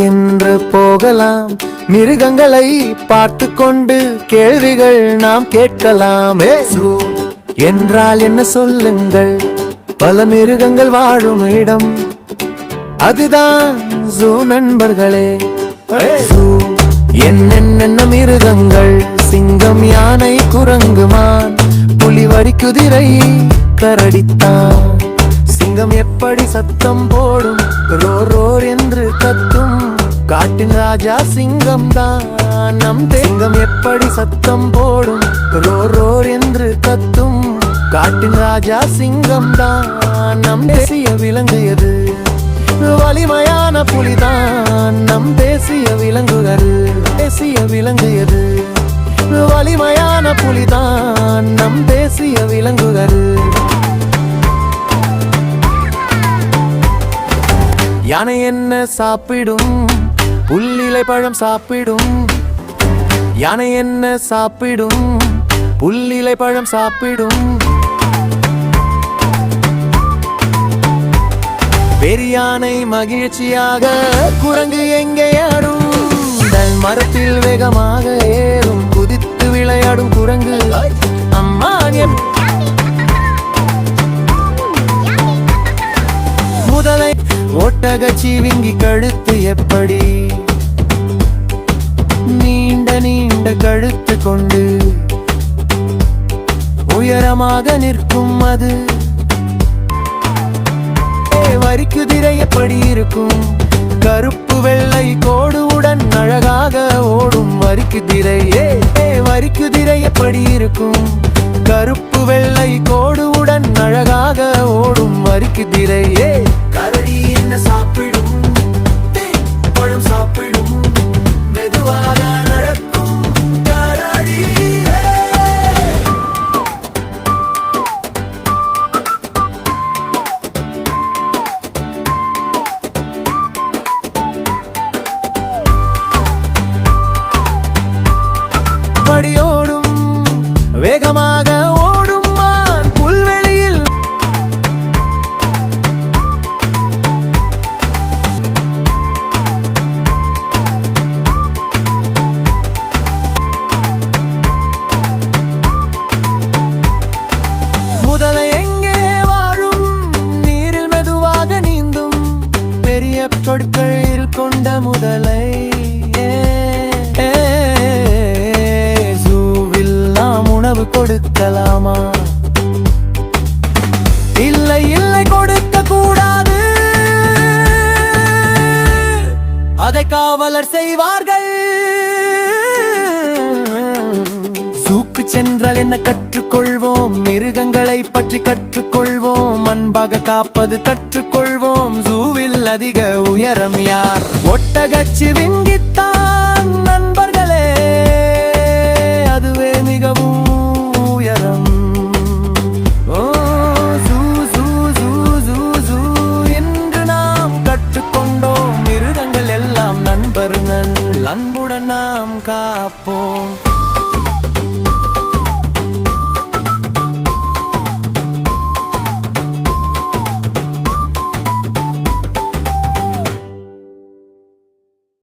என்று போகலாம், மிருகங்களை பார்த்து கொண்டு கேள்விகள் நாம் கேட்கலாம். ஜூ என்றால் என்ன சொல்லுங்கள், பல மிருகங்கள் வாழும் இடம், அதுதான் ஜூ நண்பர்களே. ஜூ என்னென்ன மிருகங்கள், சிங்கம், யானை, குரங்கு, மான், புலி, வரி, குதிரை, கரடித்தான். சிங்கம் எப்படி சத்தம் போடும், ரோர் ரோர் என்று கத்தும், காட்டின் ராஜா சிங்கம் தான். நம் சிங்கம் எப்படி சத்தம் போடும், ரோர் ரோர் என்று கத்தும், காட்டின் ராஜா சிங்கம் தான். நம் தேசிய விலங்கு எது, வலிமையான புலிதான். நம் தேசிய விலங்குகள், தேசிய விலங்கு எது, வலிமையான புலிதான். நம் தேசிய விலங்குகள். யானை என்ன சாப்பிடும், புல்லிலை பழம் சாப்பிடும். யானை என்ன சாப்பிடும், புல்லிலை பழம் சாப்பிடும். பெரியானை மகிழ்ச்சியாக, குரங்கு எங்கே ஆடும், மரத்தில் வேகமாக ஏறும், குதித்து விளையாடும் குரங்கு. அம்மா முதலை ஒட்டகச்சி விங்கி கழுத்து எப்படி, நீண்ட நீண்ட கழுத்து கொண்டு உயரமாக நிற்கும் அது. வரிக்குதிரை எப்படி இருக்கும், கருப்பு வெள்ளை கோடுவுடன் அழகாக ஓடும் வரிக்குதிரை. வரிக்குதிரை எப்படி இருக்கும், கருப்பு வெள்ளை கோடுவுடன் அழகாக ஓடும் வரிக்குதிரை. கரடி என்ன சாப்பிடும், பழம் சாப்பிடும், மெதுவாக நடக்கும் கரடி. படியோடும் வேகமாக ஓடும் மான், புல்வெளியில் முதலை எங்கே வாழும், நீரில் மெதுவாக நீந்தும், பெரிய சொற்கள் கொண்ட முதலை. உணவு கொடுக்கலாமா, இல்லை இல்லை கொடுக்க கூடாது, அதை காவலர் செய்வார்கள். சூக்கு சென்றால் என்ன கற்றுக்கொள்வோம், மிருகங்களை பற்றி கற்றுக்கொள்வோம், அன்பாக காப்பது கற்றுக்கொள்வோம். ஜூவில் அதிக உயரம் யார், ஒட்டகச்சி விங்கித்தான் நண்பர்களே, அதுவே மிகவும் உயரம். ஜூ ஜூ ஜூ ஜூ ஜூ என்று நாம் கற்றுக்கொண்டோம், மிருகங்கள் எல்லாம் நண்பர்கள், அன்புடன் நாம் காப்போம்.